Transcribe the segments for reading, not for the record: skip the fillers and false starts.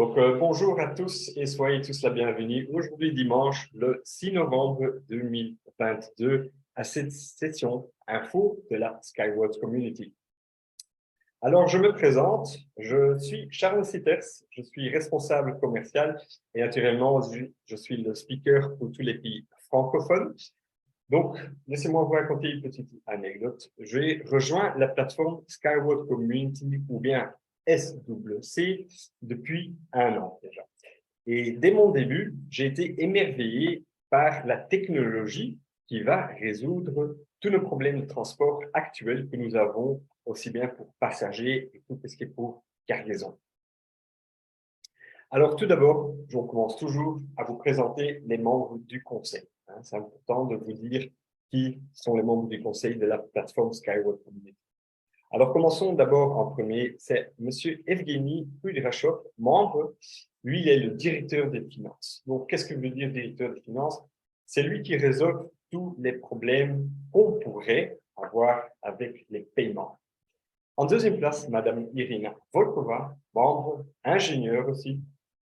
Bonjour à tous et soyez tous la bienvenue. Aujourd'hui, dimanche, le 6 novembre 2022, à cette session info de la Skyward Community. Alors, je me présente, je suis Charles Sitters, je suis responsable commercial et naturellement, je suis le speaker pour tous les pays francophones. Donc, laissez-moi vous raconter une petite anecdote. J'ai rejoint la plateforme Skyward Community ou bien SWC depuis 1 an déjà. Et dès mon début, j'ai été émerveillé par la technologie qui va résoudre tous nos problèmes de transport actuels que nous avons, aussi bien pour passagers et tout ce qui est pour cargaison. Alors, tout d'abord, je commence toujours à vous présenter les membres du conseil. C'est important de vous dire qui sont les membres du conseil de la plateforme Skyward Community. Alors, commençons d'abord en premier, c'est M. Evgeny Kudrashov, membre. Lui, il est le directeur des finances. Donc, qu'est-ce que veut dire directeur des finances? C'est lui qui résout tous les problèmes qu'on pourrait avoir avec les paiements. En deuxième place, Mme Irina Volkova, membre, ingénieure aussi.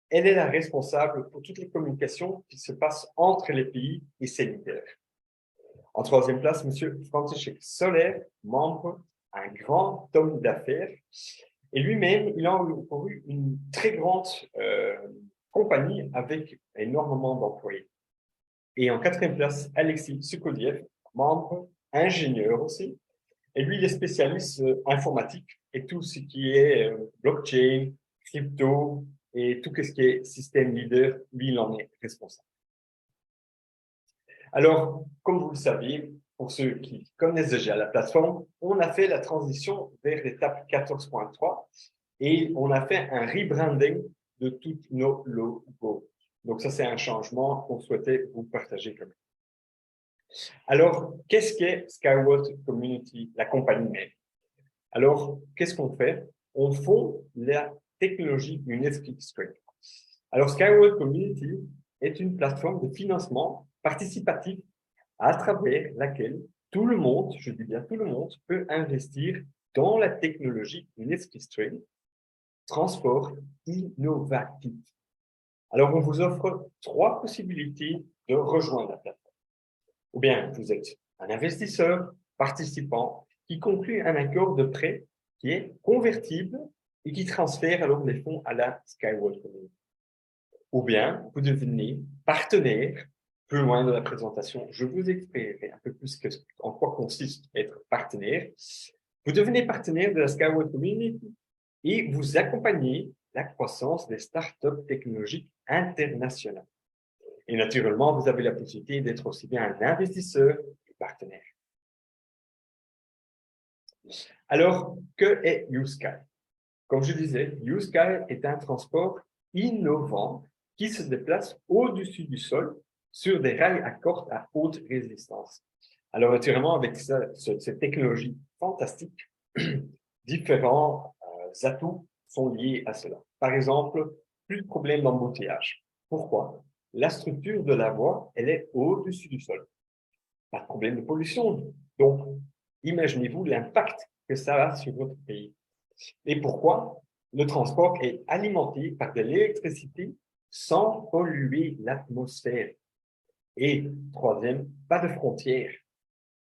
Elle est la responsable pour toutes les communications qui se passent entre les pays et ses leaders. En troisième place, M. František Soler, membre, un grand homme d'affaires. Et lui-même, il a eu une très grande compagnie avec énormément d'employés. Et en quatrième place, Alexis Sukoliev, membre, ingénieur aussi. Et lui, il est spécialiste informatique et tout ce qui est blockchain, crypto et tout ce qui est système leader, lui, il en est responsable. Alors, comme vous le savez, pour ceux qui connaissent déjà la plateforme, on a fait la transition vers l'étape 14.3 et on a fait un rebranding de tous nos logos. Donc, ça, c'est un changement qu'on souhaitait vous partager quand même. Alors, qu'est-ce qu'est Skyward Community, la compagnie même? Alors, qu'est-ce qu'on fait? On fonde la technologie du Netflix Stream. Alors, Skyward Community est une plateforme de financement participatif à travers laquelle tout le monde, je dis bien tout le monde, peut investir dans la technologie Netflix Stream, transport innovatif. Alors, on vous offre 3 possibilités de rejoindre la plateforme. Ou bien, vous êtes un investisseur participant qui conclut un accord de prêt qui est convertible et qui transfère alors les fonds à la Skyward Community. Ou bien, vous devenez partenaire. Plus loin de la présentation, je vous expliquerai un peu plus en quoi consiste être partenaire. Vous devenez partenaire de la Skyward Community et vous accompagnez la croissance des startups technologiques internationales. Et naturellement, vous avez la possibilité d'être aussi bien un investisseur que partenaire. Alors, que est YouSky? Comme je disais, YouSky est un transport innovant qui se déplace au-dessus du sol sur des rails à cordes à haute résistance. Alors, naturellement, avec cette technologie fantastique, différents atouts sont liés à cela. Par exemple, plus de problèmes d'embouteillage. Pourquoi? La structure de la voie, elle est au-dessus du sol. Pas de problème de pollution. Donc, imaginez-vous l'impact que ça a sur votre pays. Et pourquoi? Le transport est alimenté par de l'électricité sans polluer l'atmosphère. Et troisième, pas de frontières.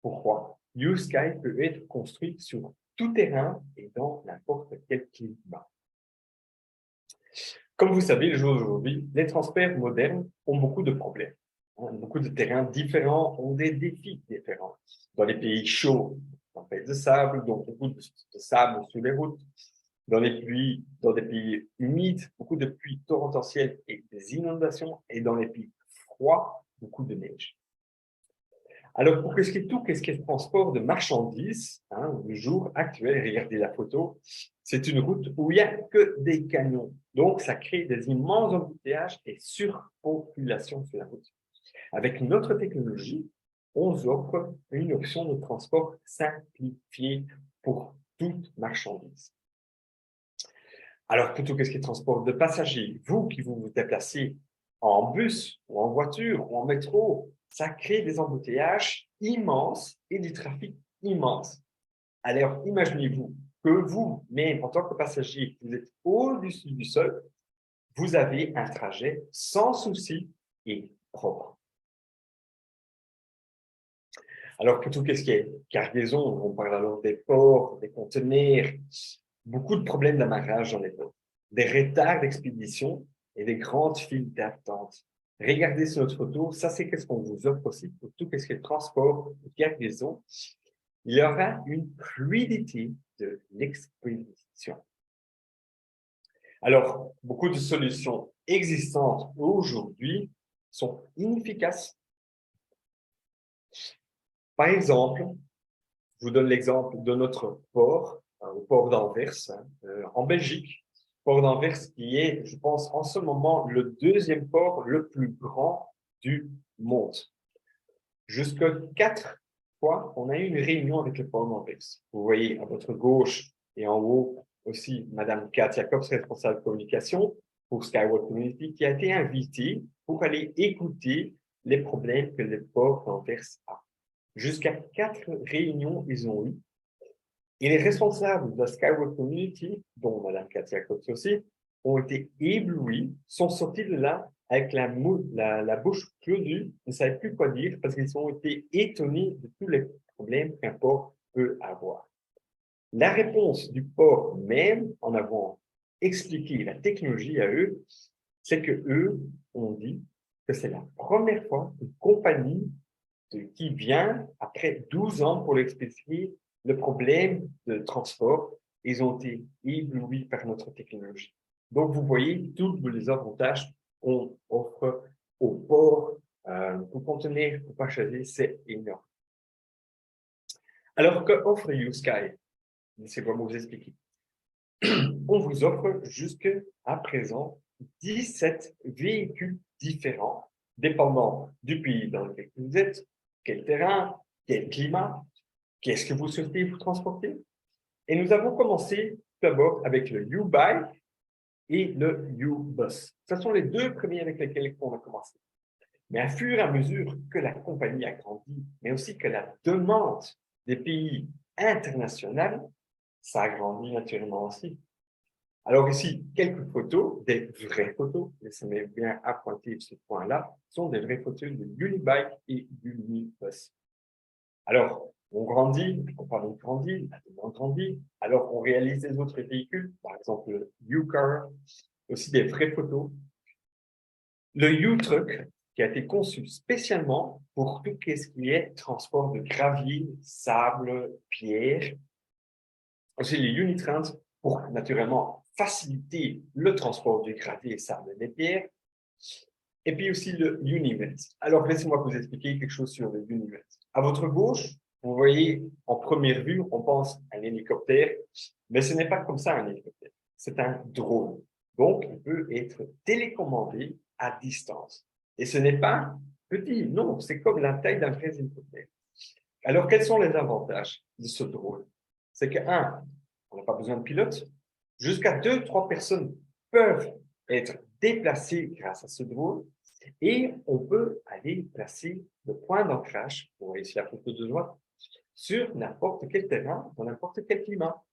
Pourquoi? YouSky peut être construit sur tout terrain et dans n'importe quel climat. Comme vous savez, le jour d'aujourd'hui, les transports modernes ont beaucoup de problèmes. Beaucoup de terrains différents ont des défis différents. Dans les pays chauds, tempêtes de sable, donc beaucoup de sable sur les routes. Dans des pays humides, beaucoup de pluies torrentielles et des inondations. Et dans les pays froids, beaucoup de neige. Alors, pour qu'est-ce qui est transport de marchandises, le jour actuel, regardez la photo, c'est une route où il n'y a que des camions. Donc, ça crée des immenses embouteillages et surpopulation sur la route. Avec notre technologie, on offre une option de transport simplifiée pour toute marchandise. Alors, plutôt qu'est-ce qui est transport de passagers, vous qui vous déplacez en bus ou en voiture ou en métro, ça crée des embouteillages immenses et du trafic immense. Alors, imaginez-vous que vous, même en tant que passager, vous êtes au-dessus du sol, vous avez un trajet sans souci et propre. Alors, pour tout ce qui est cargaison, on parle alors des ports, des conteneurs, beaucoup de problèmes d'amarrage dans les ports, des retards d'expédition et des grandes files d'attente. Regardez sur notre photo, ça c'est ce qu'on vous offre aussi pour tout ce qui est transport de cargaison. Il y aura une fluidité de l'expédition. Alors, beaucoup de solutions existantes aujourd'hui sont inefficaces. Par exemple, je vous donne l'exemple de notre port, au port d'Anvers, en Belgique. Port d'Anvers qui est, je pense, en ce moment, le deuxième port le plus grand du monde. Jusque 4 fois, on a eu une réunion avec le port d'Anvers. Vous voyez à votre gauche et en haut aussi Madame Kat Jacobs, responsable de communication pour Skyward Community, qui a été invitée pour aller écouter les problèmes que le port d'Anvers a. Jusqu'à 4 réunions, ils ont eu. Et les responsables de la Skyward Community, dont Mme Katia Cox aussi, ont été éblouis, sont sortis de là avec la bouche close, ne savaient plus quoi dire parce qu'ils ont été étonnés de tous les problèmes qu'un port peut avoir. La réponse du port même, en avant expliqué la technologie à eux, c'est que eux ont dit que c'est la première fois qu'une compagnie qui vient après 12 ans pour l'expliquer le problème de transport. Ils ont été éblouis par notre technologie. Donc, vous voyez tous les avantages qu'on offre au port pour contenir, pour partager, c'est énorme. Alors, que offre YouSky? C'est comment vous expliquer. On vous offre jusqu'à présent 17 véhicules différents, dépendant du pays dans lequel vous êtes, quel terrain, quel climat, qu'est-ce que vous souhaitez vous transporter. Et nous avons commencé d'abord avec le U-Bike et le U-Bus. Ce sont les deux premiers avec lesquels on a commencé. Mais à fur et à mesure que la compagnie a grandi, mais aussi que la demande des pays internationaux, ça a grandi naturellement aussi. Alors ici, quelques photos, des vraies photos, laissez-moi bien appointer ce point-là, sont des vraies photos de Unibike et Unibus. Alors, on grandit, on parle de grandit, la demande grandit, alors on réalise des autres véhicules, par exemple le U-Car, aussi des vraies photos. Le U-Truck, qui a été conçu spécialement pour tout ce qui est transport de gravier, sable, pierre. Aussi les Unitrans, pour naturellement faciliter le transport du gravier, sable et des pierres. Et puis aussi le Unimet. Alors, laissez-moi vous expliquer quelque chose sur le Unimet. À votre gauche, vous voyez, en première vue, on pense à un hélicoptère, mais ce n'est pas comme ça un hélicoptère. C'est un drone. Donc, il peut être télécommandé à distance. Et ce n'est pas petit, non, c'est comme la taille d'un vrai hélicoptère. Alors, quels sont les avantages de ce drone? C'est que, on n'a pas besoin de pilote. Jusqu'à 2-3 personnes peuvent être déplacées grâce à ce drone et on peut aller placer le point d'ancrage, vous voyez ici la photo de droite, sur n'importe quel terrain, dans n'importe quel climat.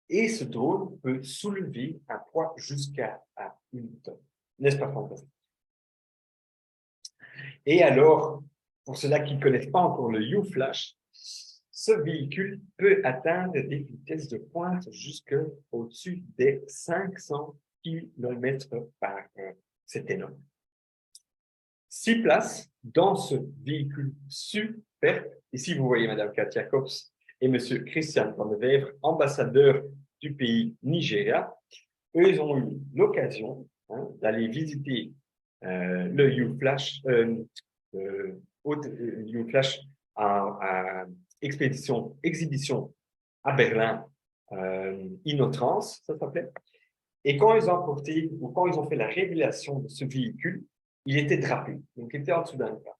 Et ce drone peut soulever un poids jusqu'à 1 tonne. N'est-ce pas fantastique? Et alors, pour ceux-là qui ne connaissent pas encore le U-Flash, ce véhicule peut atteindre des vitesses de pointe jusqu'au-dessus des 500 km par heure. C'est énorme. 6 places dans ce véhicule super. Ici, vous voyez Mme Katia Kops et M. Christian Van de Wever, ambassadeurs du pays Nigeria. Eux, ils ont eu l'occasion d'aller visiter le U-Flash, U-Flash à exhibition à Berlin, Innotrans, ça s'appelait. Et quand ils ont apporté, ou quand ils ont fait la révélation de ce véhicule, il était drapé, donc il était en dessous d'un drap.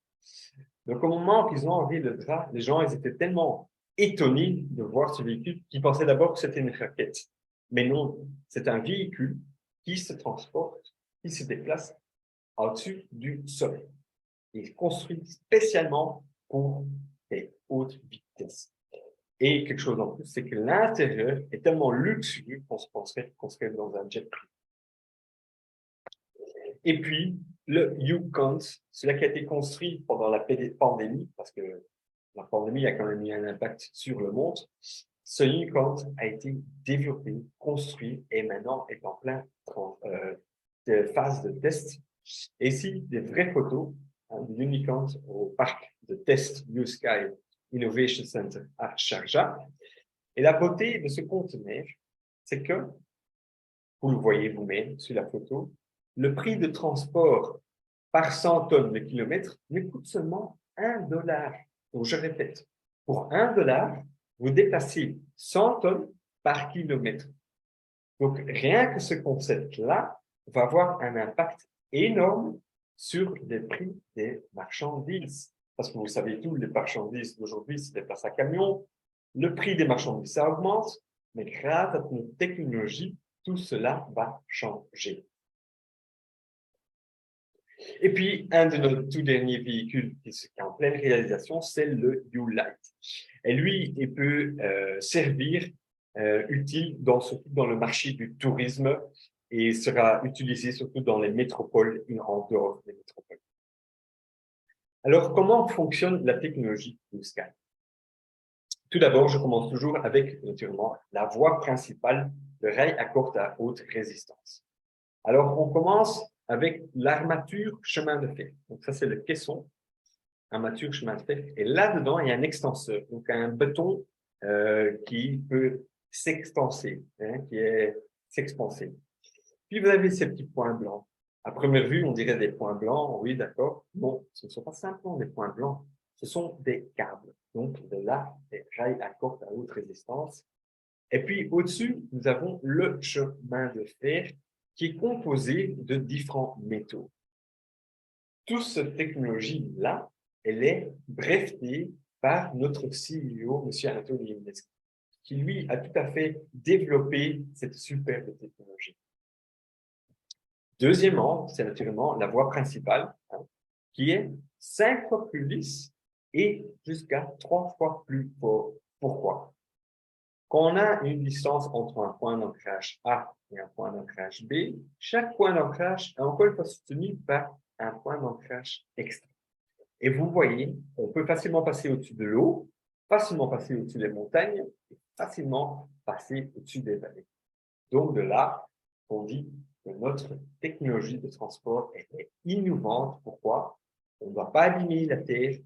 Donc au moment qu'ils ont enlevé le drap, les gens ils étaient tellement étonnés de voir ce véhicule qu'ils pensaient d'abord que c'était une raquette. Mais non, c'est un véhicule qui se transporte, qui se déplace au-dessus du soleil. Il est construit spécialement pour les hautes vitesses. Et quelque chose en plus, c'est que l'intérieur est tellement luxueux qu'on se penserait qu'on serait dans un jet privé. Et puis, le YouCount, celui qui a été construit pendant la pandémie, parce que la pandémie a quand même eu un impact sur le monde. Ce YouCount a été développé, construit et maintenant est en plein de phase de test. Et ici, des vraies photos de YouCount au parc de test Blue Sky Innovation Center à Sharjah. Et la beauté de ce conteneur, c'est que, vous le voyez vous-même sur la photo, le prix de transport par 100 tonnes de kilomètres ne coûte seulement $1. Donc, je répète, pour $1, vous déplacez 100 tonnes par kilomètre. Donc, rien que ce concept-là va avoir un impact énorme sur les prix des marchandises. Parce que vous savez tous, les marchandises d'aujourd'hui se déplacent à camion. Le prix des marchandises, ça augmente, mais grâce à notre technologie, tout cela va changer. Et puis, un de nos tout derniers véhicules qui est en pleine réalisation, c'est le YouLight. Et lui, il peut servir utile surtout dans le marché du tourisme et sera utilisé surtout dans les métropoles et en dehors des métropoles. Alors, comment fonctionne la technologie Blue Sky? Tout d'abord, je commence toujours avec, naturellement, la voie principale, le rail à courte à haute résistance. Alors, on commence avec l'armature chemin de fer. Donc, ça, c'est le caisson, armature chemin de fer. Et là-dedans, il y a un extenseur, donc un bâton qui peut s'expanser, s'expanser. Puis, vous avez ces petits points blancs. À première vue, on dirait des points blancs, oui, d'accord. Non, ce ne sont pas simplement des points blancs, ce sont des câbles. Donc, de là, des rails à courte à haute résistance. Et puis, au-dessus, nous avons le chemin de fer qui est composé de différents métaux. Toute cette technologie-là, elle est brevetée par notre CEO, M. Anatoly Yunevsky, qui, lui, a tout à fait développé cette superbe technologie. Deuxièmement, c'est naturellement la voie principale, qui est 5 fois plus lisse et jusqu'à 3 fois plus fort. Pourquoi? Quand on a une distance entre un point d'ancrage A et un point d'ancrage B, chaque point d'ancrage est encore une fois soutenu par un point d'ancrage extra. Et vous voyez, on peut facilement passer au-dessus de l'eau, facilement passer au-dessus des montagnes, et facilement passer au-dessus des vallées. Donc de là, on dit que notre technologie de transport est innovante. Pourquoi? On ne doit pas abîmer la terre,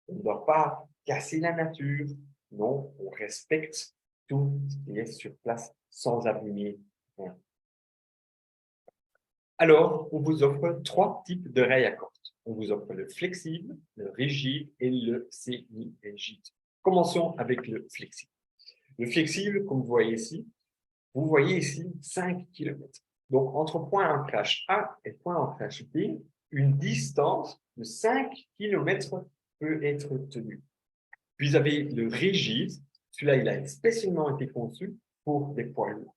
on ne doit pas casser la nature. Non, on respecte tout ce qui est sur place sans abîmer rien. Alors, on vous offre 3 types de rails à corde. On vous offre le flexible, le rigide et le semi-rigide. Commençons avec le flexible. Le flexible, comme vous voyez ici 5 km. Donc, entre point d'ancrage A et point d'ancrage B, une distance de 5 km peut être tenue. Puis, vous avez le rigide. Celui-là, il a spécialement été conçu pour des poids lourds.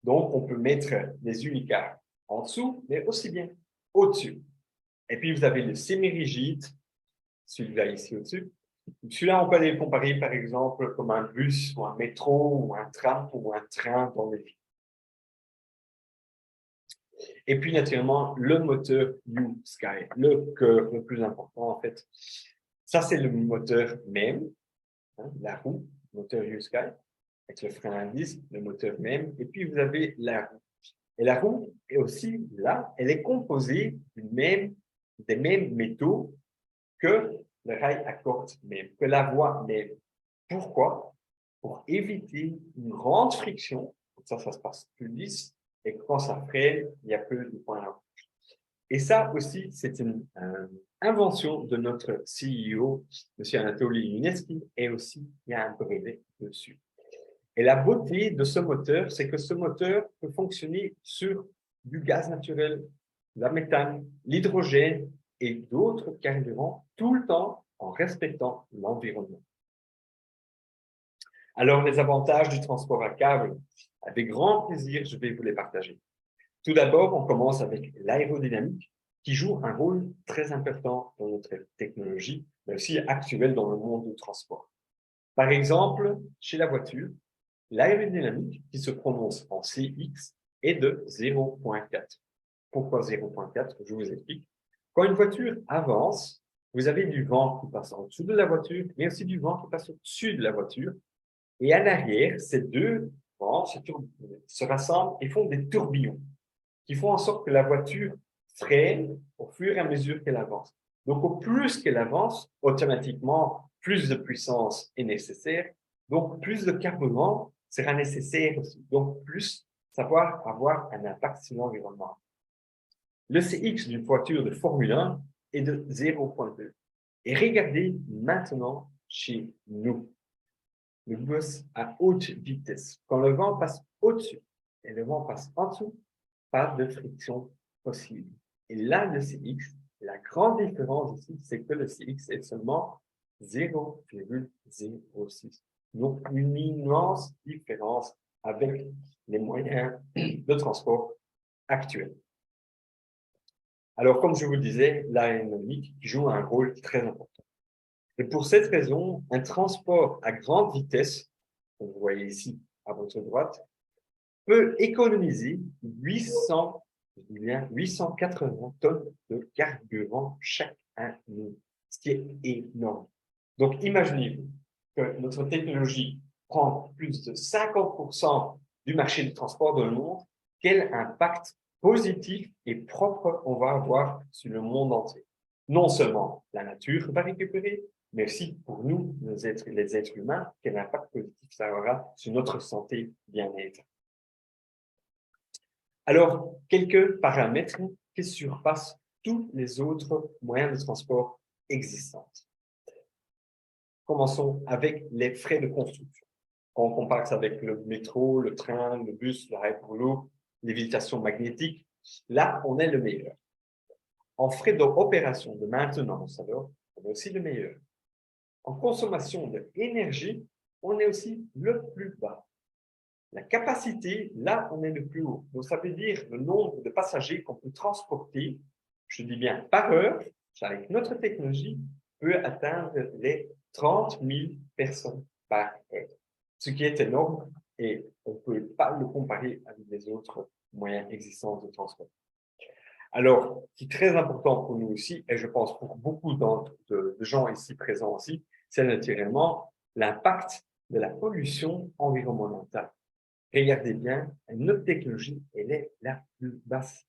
Donc, on peut mettre des unicards en dessous, mais aussi bien au-dessus. Et puis, vous avez le semi-rigide, celui-là ici au-dessus. Celui-là, on peut les comparer, par exemple, comme un bus ou un métro ou un tram ou un train dans les villes. Et puis, naturellement, le moteur YouSky, le cœur le plus important, en fait. Ça, c'est le moteur même, la roue, moteur YouSky, avec le frein à disque, le moteur même. Et puis, vous avez la roue. Et la roue est aussi là, elle est composée des mêmes métaux que le rail à corde même, que la voie même. Pourquoi? Pour éviter une grande friction, comme ça se passe plus lisse, et quand ça freine, il n'y a peu de points d'ancrage. Et ça aussi, c'est une invention de notre CEO, M. Anatoly Yunevsky, et aussi, il y a un brevet dessus. Et la beauté de ce moteur, c'est que ce moteur peut fonctionner sur du gaz naturel, la méthane, l'hydrogène et d'autres carburants tout le temps en respectant l'environnement. Alors, les avantages du transport à câble, avec grand plaisir, je vais vous les partager. Tout d'abord, on commence avec l'aérodynamique qui joue un rôle très important dans notre technologie, mais aussi actuelle dans le monde du transport. Par exemple, chez la voiture, l'aérodynamique, qui se prononce en CX, est de 0,4. Pourquoi 0,4? Je vous explique. Quand une voiture avance, vous avez du vent qui passe en dessous de la voiture, mais aussi du vent qui passe au-dessus de la voiture. Et à l'arrière, ces deux vents se rassemblent et font des tourbillons qui font en sorte que la voiture freine au fur et à mesure qu'elle avance. Donc, au plus qu'elle avance, automatiquement, plus de puissance est nécessaire. Donc, plus de carburant sera nécessaire aussi. Donc, plus ça va avoir un impact sur l'environnement. Le CX d'une voiture de Formule 1 est de 0,2. Et regardez maintenant chez nous. Le bus à haute vitesse. Quand le vent passe au-dessus et le vent passe en dessous, pas de friction possible. Et là, le CX, la grande différence ici, c'est que le CX est seulement 0,06. Donc, une immense différence avec les moyens de transport actuels. Alors, comme je vous disais, l'aéronautique joue un rôle très important. Et pour cette raison, un transport à grande vitesse, comme vous voyez ici à votre droite, peut économiser 880 tonnes de carburant chaque année, ce qui est énorme. Donc, imaginez-vous que notre technologie prend plus de 50% du marché du transport dans le monde. Quel impact positif et propre on va avoir sur le monde entier. Non seulement la nature va récupérer, mais aussi pour nous, les êtres humains, quel impact positif ça aura sur notre santé, bien-être. Alors, quelques paramètres qui surpassent tous les autres moyens de transport existants. Commençons avec les frais de construction. Quand on compare ça avec le métro, le train, le bus, la Hyperloop, lévitation magnétique, là, on est le meilleur. En frais d'opération, de maintenance, alors, on est aussi le meilleur. En consommation d'énergie, on est aussi le plus bas. La capacité, là, on est le plus haut. Donc, ça veut dire le nombre de passagers qu'on peut transporter, je dis bien par heure, avec notre technologie, peut atteindre les 30 000 personnes par heure. Ce qui est énorme et on ne peut pas le comparer avec les autres moyens existants de transport. Alors, ce qui est très important pour nous aussi, et je pense pour beaucoup de gens ici présents aussi, c'est naturellement l'impact de la pollution environnementale. Regardez bien, notre technologie, elle est la plus basse.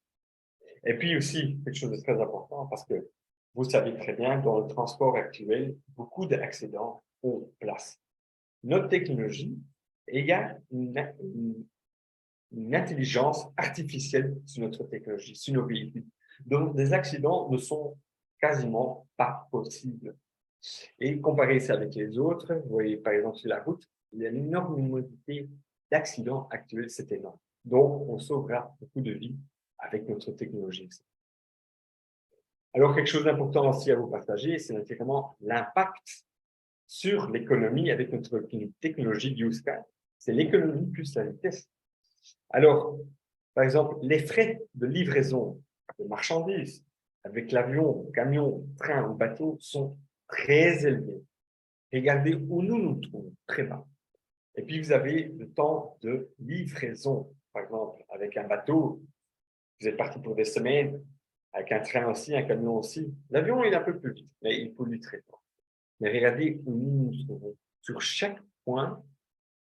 Et puis aussi, quelque chose de très important, parce que vous savez très bien, dans le transport actuel, beaucoup d'accidents ont place. Notre technologie, il y a une intelligence artificielle sur notre technologie, sur nos véhicules. Donc, des accidents ne sont quasiment pas possibles. Et comparé ça avec les autres, vous voyez par exemple sur la route, il y a une énormité d'accidents actuels, c'est énorme. Donc, on sauvera beaucoup de vies avec notre technologie. Alors, quelque chose d'important aussi à vous partager, c'est naturellement l'impact sur l'économie avec notre technologie USky. C'est l'économie plus la vitesse. Alors, par exemple, les frais de livraison de marchandises avec l'avion, camion, train ou bateau sont très élevés. Regardez où nous nous trouvons, très bas. Et puis, vous avez le temps de livraison. Par exemple, avec un bateau, vous êtes parti pour des semaines, avec un train aussi, un camion aussi. L'avion, il est un peu plus vite, mais il pollue très fort. Mais regardez où nous nous trouvons. Sur chaque point,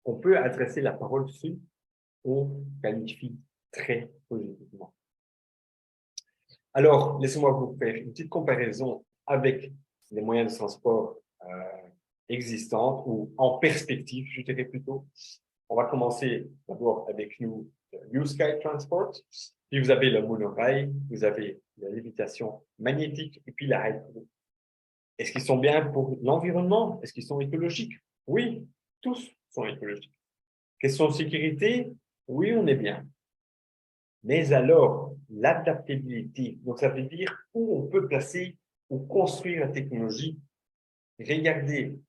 on peut adresser la parole dessus, on qualifie très positivement. Alors, laissez-moi vous faire une petite comparaison avec les moyens de transport existants ou en perspective, je dirais plutôt. On va commencer d'abord avec nous, USky Transport. Puis vous avez le monorail, vous avez la lévitation magnétique et puis la Hyperloop. Est-ce qu'ils sont bien pour l'environnement? Est-ce qu'ils sont écologiques? Oui, tous sont écologiques. Question de sécurité? Oui, on est bien. Mais alors, l'adaptabilité, donc ça veut dire où on peut placer ou construire la technologie. Regardez,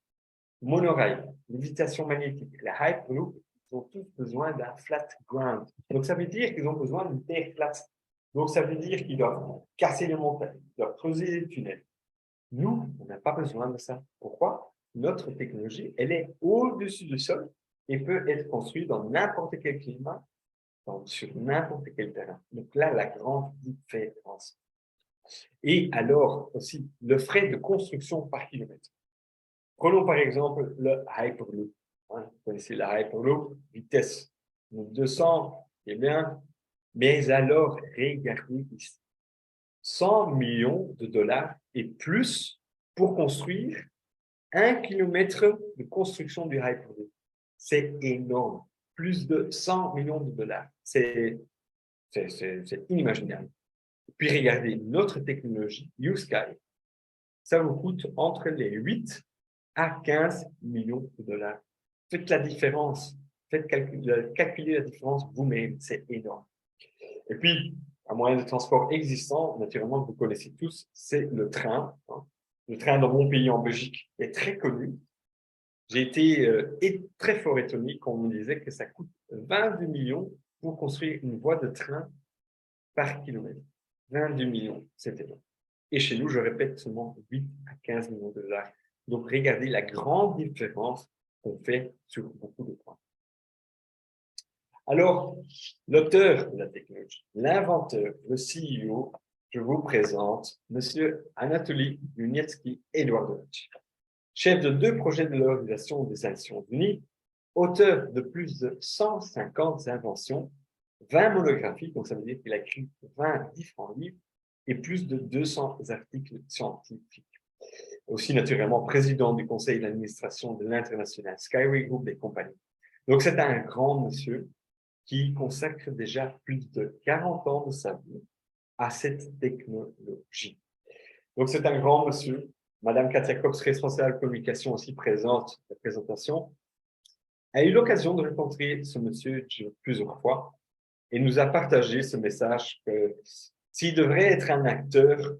monorail, lévitation magnétique, la Hyperloop, ils ont tous besoin d'un flat ground. Donc, ça veut dire qu'ils ont besoin d'une terre plate. Donc, ça veut dire qu'ils doivent casser les montagnes, ils doivent creuser des tunnels. Nous, on n'a pas besoin de ça. Pourquoi? Notre technologie, elle est au-dessus du sol et peut être construite dans n'importe quel climat sur n'importe quel terrain. Donc là, la grande différence. Et alors aussi, le frais de construction par kilomètre. Prenons par exemple le Hyperloop. Vous connaissez la Hyperloop, vitesse 1200, eh bien, mais alors, regardez ici. 100 millions de dollars et plus pour construire 1 kilomètre de construction du Hyperloop. C'est énorme. Plus de 100 millions de dollars. C'est inimaginable. Puis regardez, notre technologie, YouSky, ça vous coûte entre les 8 à 15 millions de dollars. Faites la différence. Faites calculer la différence vous-même. C'est énorme. Et puis, un moyen de transport existant, naturellement, que vous connaissez tous, c'est le train. Le train dans mon pays, en Belgique, est très connu. J'ai été très fort étonné quand on me disait que ça coûte 22 millions pour construire une voie de train par kilomètre. 22 millions, c'est énorme. Et chez nous, je répète, seulement 8 à 15 millions de dollars. Donc, regardez la grande différence qu'on fait sur beaucoup de points. Alors, l'auteur de la technologie, l'inventeur, le CEO, je vous présente M. Anatoly Lunietsky-Eduardovich, chef de 2 projets de l'Organisation des Nations Unies, auteur de plus de 150 inventions, 20 monographies, donc ça veut dire qu'il a écrit 20 différents livres, et plus de 200 articles scientifiques. Aussi, naturellement, président du conseil d'administration de l'International Skyway Group des compagnies. Donc, c'est un grand monsieur qui consacre déjà plus de 40 ans de sa vie à cette technologie. Donc, c'est un grand monsieur. Madame Katia Kops, responsable de communication, aussi présente à la présentation, a eu l'occasion de rencontrer ce monsieur plusieurs fois et nous a partagé ce message que s'il devrait être un acteur,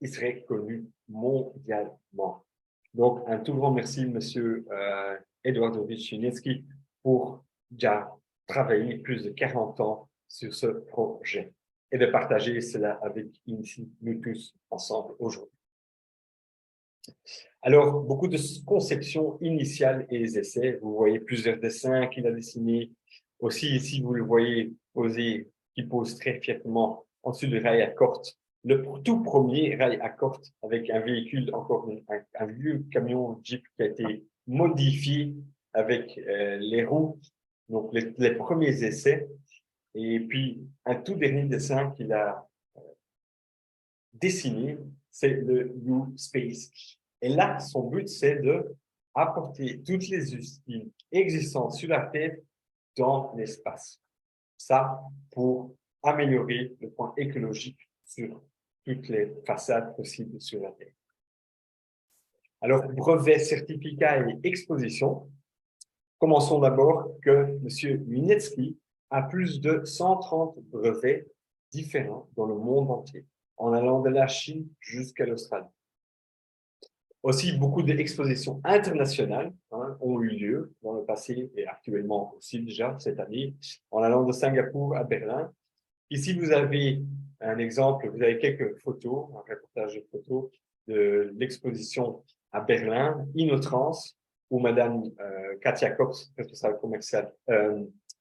il serait connu mondialement. Donc, un tout grand merci, monsieur Eduardovich Lunietsky, pour déjà travailler plus de 40 ans sur ce projet et de partager cela avec nous tous ensemble aujourd'hui. Alors, beaucoup de conceptions initiales et les essais. Vous voyez plusieurs dessins qu'il a dessinés. Aussi, ici, vous le voyez posé, qui pose très fièrement en dessous du rail à Corte. Le tout premier rail à Corte avec un véhicule, encore un vieux camion Jeep qui a été modifié avec les roues. Donc, les premiers essais. Et puis, un tout dernier dessin qu'il a dessiné, c'est le New Space. Et là, son but, c'est de apporter toutes les ustiles existantes sur la Terre dans l'espace. Ça, pour améliorer le point écologique sur toutes les façades possibles sur la Terre. Alors, brevet, certificat et exposition. Commençons d'abord que M. Lunietsky a plus de 130 brevets différents dans le monde entier, en allant de la Chine jusqu'à l'Australie. Aussi, beaucoup d'expositions internationales ont eu lieu dans le passé et actuellement aussi déjà cette année, en allant de Singapour à Berlin. Ici, vous avez un exemple, vous avez quelques photos, un reportage de photos de l'exposition à Berlin, Inotrans, où Madame Katia Kops, responsable commerciale,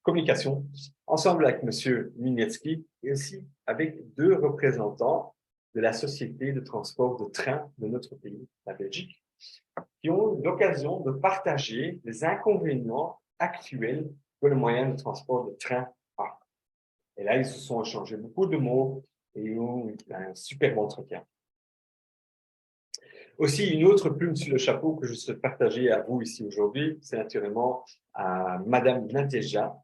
communication, ensemble avec Monsieur Lunietsky et aussi avec 2 représentants de la société de transport de train de notre pays, la Belgique, qui ont eu l'occasion de partager les inconvénients actuels que le moyen de transport de train a. Et là, ils se sont échangés beaucoup de mots et ont eu un superbe entretien. Aussi, une autre plume sur le chapeau que je souhaite partager à vous ici aujourd'hui, c'est naturellement à Madame Nadieja.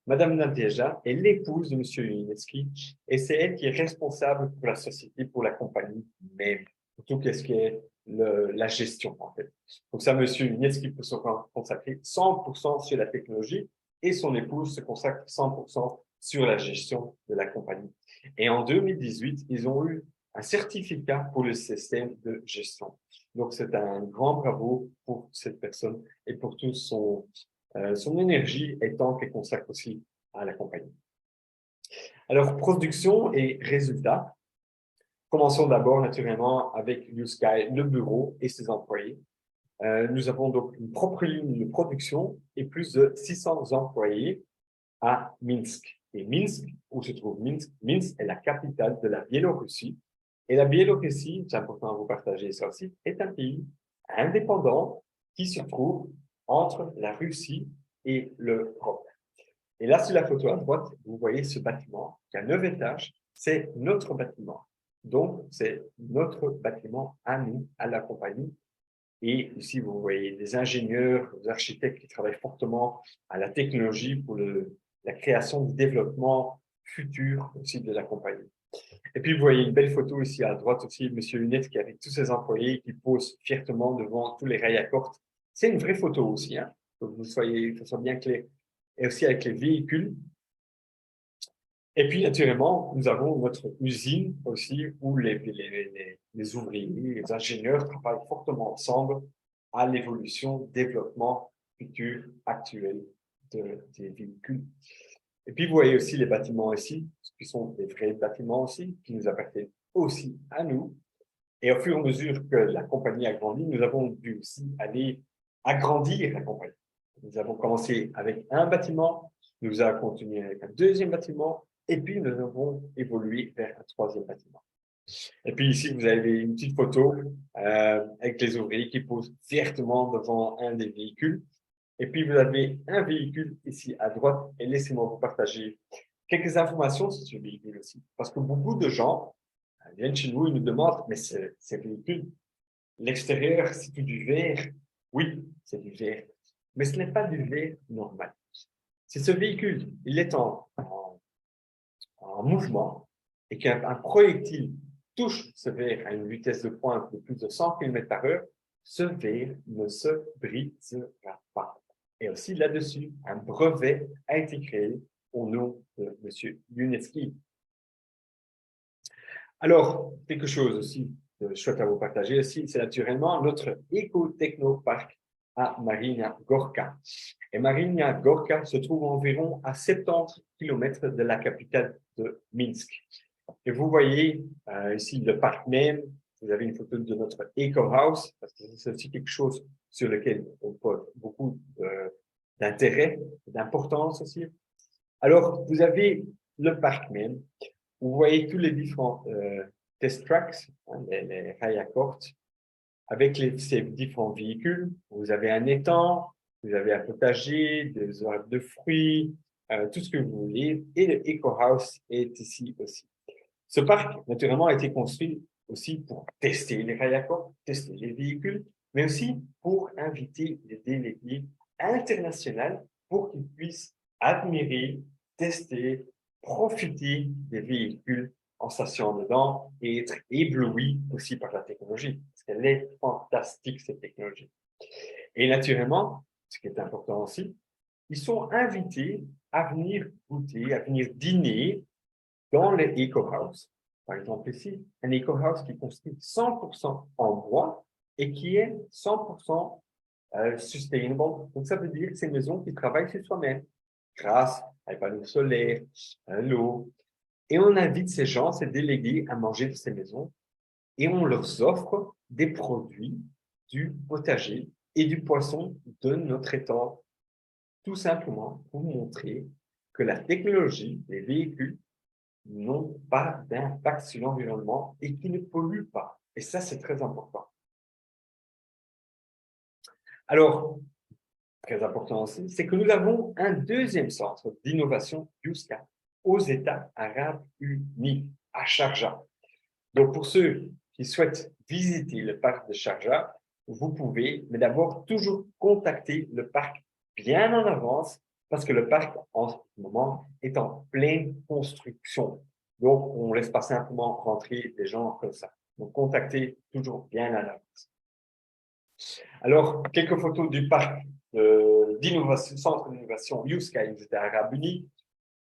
Madame Nadieja est l'épouse de Monsieur Lunietsky et c'est elle qui est responsable pour la société, pour la compagnie même, pour tout ce qui est la gestion en fait. Donc ça, Monsieur Lunietsky peut se consacrer 100% sur la technologie et son épouse se consacre 100% sur la gestion de la compagnie. Et en 2018, ils ont eu un certificat pour le système de gestion. Donc, c'est un grand bravo pour cette personne et pour toute son énergie et temps qu'elle consacre aussi à la compagnie. Alors, production et résultats. Commençons d'abord, naturellement, avec YouSky, le bureau et ses employés. Nous avons donc une propre ligne de production et plus de 600 employés à Minsk, Et Minsk, où se trouve Minsk? Minsk est la capitale de la Biélorussie. Et la Biélorussie, c'est important à vous partager ça aussi, est un pays indépendant qui se trouve entre la Russie et l'Europe. Et là, sur la photo à droite, vous voyez ce bâtiment qui a 9 étages. C'est notre bâtiment. Donc, c'est notre bâtiment à nous, à la compagnie. Et ici, vous voyez des ingénieurs, des architectes qui travaillent fortement à la technologie pour la création du développement futur aussi de la compagnie. Et puis, vous voyez une belle photo ici à droite aussi, M. Lunette qui est avec tous ses employés qui posent fiertement devant tous les rails à corde. C'est une vraie photo aussi, hein, que ça soit bien clair. Et aussi avec les véhicules. Et puis, naturellement, nous avons notre usine aussi où les ouvriers, les ingénieurs travaillent fortement ensemble à l'évolution, développement futur, actuel des véhicules. Et puis, vous voyez aussi les bâtiments ici, qui sont des vrais bâtiments aussi, qui nous appartiennent aussi à nous. Et au fur et à mesure que la compagnie a grandi, nous avons dû aussi aller agrandir la compagnie. Nous avons commencé avec un bâtiment, nous avons continué avec un deuxième bâtiment, et puis nous avons évolué vers un troisième bâtiment. Et puis ici, vous avez une petite photo avec les ouvriers qui posent fiertement devant un des véhicules. Et puis, vous avez un véhicule ici à droite. Et laissez-moi vous partager quelques informations sur ce véhicule aussi. Parce que beaucoup de gens viennent chez nous et nous demandent, mais ces véhicules, l'extérieur, c'est tout du verre. Oui, c'est du verre. Mais ce n'est pas du verre normal. Si ce véhicule, il est en mouvement et qu'un projectile touche ce verre à une vitesse de pointe de plus de 100 km par heure, ce verre ne se brisera pas. Et aussi là-dessus, un brevet a été créé au nom de M. Lunetzky. Alors, quelque chose aussi que je souhaite à vous partager aussi, c'est naturellement notre éco-technoparc à Marina Gorka. Et Marina Gorka se trouve environ à 70 km de la capitale de Minsk. Et vous voyez ici le parc même, vous avez une photo de notre Eco-House, parce que c'est aussi quelque chose sur lequel on porte beaucoup d'intérêt, d'importance aussi. Alors, vous avez le parc même, vous voyez tous les différents test tracks, hein, les rails à corde, avec ces différents véhicules. Vous avez un étang, vous avez un potager, des arbres de fruits, tout ce que vous voulez. Et le Eco House est ici aussi. Ce parc, naturellement, a été construit aussi pour tester les rails à corde, tester les véhicules, mais aussi pour inviter les délégués internationaux pour qu'ils puissent admirer, tester, profiter des véhicules en s'assurant dedans et être éblouis aussi par la technologie, parce qu'elle est fantastique, cette technologie. Et naturellement, ce qui est important aussi, ils sont invités à venir goûter, à venir dîner dans les eco-house. Par exemple ici, un eco-house qui est construit 100% en bois et qui est 100% sustainable. Donc, ça veut dire que c'est une maison qui travaille sur soi-même, grâce à les panneaux solaires, à l'eau. Et on invite ces gens, ces délégués, à manger de ces maisons et on leur offre des produits du potager et du poisson de notre étang, tout simplement pour montrer que la technologie, les véhicules, n'ont pas d'impact sur l'environnement et qui ne polluent pas. Et ça, c'est très important. Alors, très important aussi, c'est que nous avons un deuxième centre d'innovation Yuska aux États arabes unis, à Sharjah. Donc, pour ceux qui souhaitent visiter le parc de Sharjah, vous pouvez, mais d'abord, toujours contacter le parc bien en avance parce que le parc, en ce moment, est en pleine construction. Donc, on ne laisse pas simplement rentrer des gens comme ça. Donc, contactez toujours bien à l'avance. Alors, quelques photos du parc d'innovation, centre d'innovation Yuska aux États arabes unis.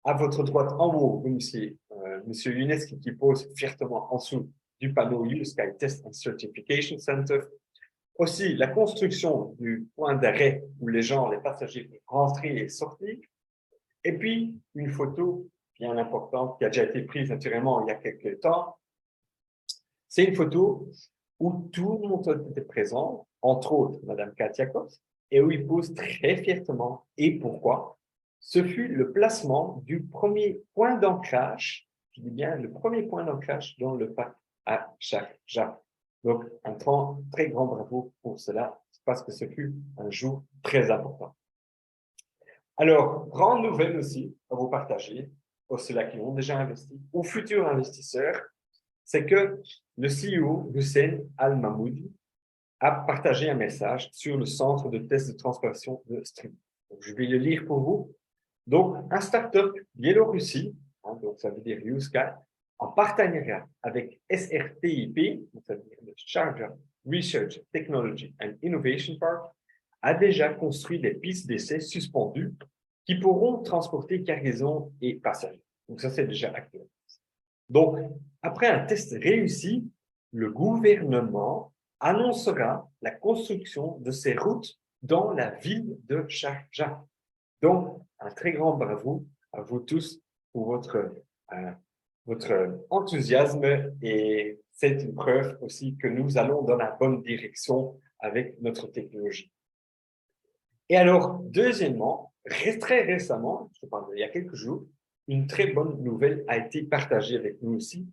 À votre droite, en haut, vous avez M. Lunetzky qui pose fiertement en dessous du panneau Yuska Test and Certification Center. Aussi, la construction du point d'arrêt où les gens, les passagers peuvent rentrer et sortir. Et puis, une photo bien importante qui a déjà été prise naturellement il y a quelques temps. C'est une photo où tout le monde était présent, entre autres Mme Katia Kos, et où il pose très fièrement. Et pourquoi? ce fut le placement du premier point d'ancrage, je dis bien le premier point d'ancrage dans le parc à Sharjah. Donc, un très grand bravo pour cela, parce que ce fut un jour très important. Alors, grande nouvelle aussi à vous partager, pour ceux-là qui ont déjà investi, aux futurs investisseurs, c'est que le CEO, Hussein Al-Mahmoudi, a partagé un message sur le centre de test de transformation de Stream. Donc, je vais le lire pour vous. Donc, un start-up Biélorussie, donc ça veut dire USCA, en partenariat avec SRTIP, donc ça veut dire le Sharjah Research Technology and Innovation Park, a déjà construit des pistes d'essai suspendues qui pourront transporter cargaisons et passagers. Donc, ça, c'est déjà actuel. Donc, après un test réussi, le gouvernement annoncera la construction de ces routes dans la ville de Sharjah. Donc, un très grand bravo à vous tous pour votre enthousiasme et c'est une preuve aussi que nous allons dans la bonne direction avec notre technologie. Et alors, deuxièmement, très récemment, je parle d'il y a quelques jours, une très bonne nouvelle a été partagée avec nous aussi,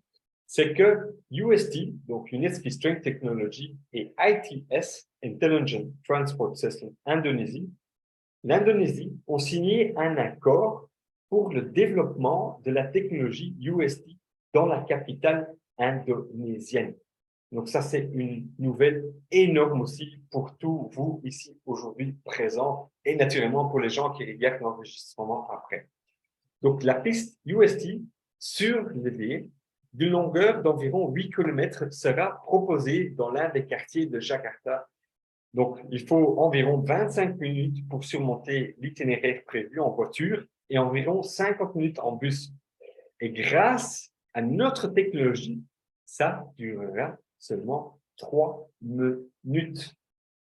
c'est que UST, donc UNESCI Strength Technology et ITS, Intelligent Transport System Indonésie, l'Indonésie ont signé un accord pour le développement de la technologie UST dans la capitale indonésienne. Donc ça, c'est une nouvelle énorme aussi pour tous vous ici aujourd'hui présents et naturellement pour les gens qui regardent l'enregistrement après. Donc la piste UST surélevée d'une longueur d'environ 8 km sera proposée dans l'un des quartiers de Jakarta. Donc il faut environ 25 minutes pour surmonter l'itinéraire prévu en voiture et environ 50 minutes en bus. Et grâce à notre technologie, ça durera seulement 3 minutes.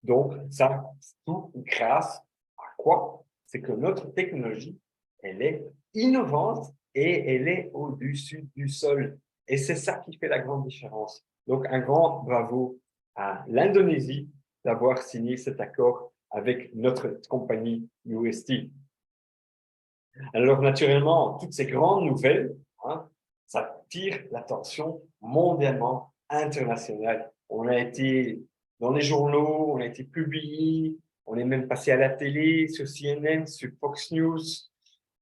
Donc, ça, tout grâce à quoi? C'est que notre technologie, elle est innovante et elle est au-dessus du sol. Et c'est ça qui fait la grande différence. Donc, un grand bravo à l'Indonésie d'avoir signé cet accord avec notre compagnie UST. Alors, naturellement, toutes ces grandes nouvelles, ça tire l'attention mondialement, internationale. On a été dans les journaux, on a été publié, on est même passé à la télé, sur CNN, sur Fox News.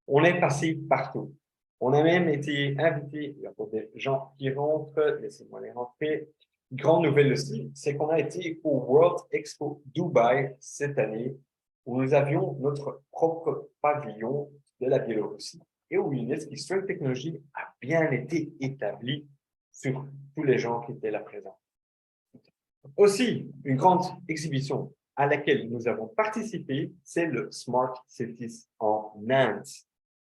On est passé partout. On a même été invité, il y a des gens qui rentrent, laissez-moi les rentrer. Grande nouvelle aussi, c'est qu'on a été au World Expo Dubaï cette année, où nous avions notre propre pavillon de la Biélorussie et où l'UNESCO Strength Technology a bien été établi sur tous les gens qui étaient là présents. Aussi, une grande exhibition à laquelle nous avons participé, c'est le Smart Cities en Inde.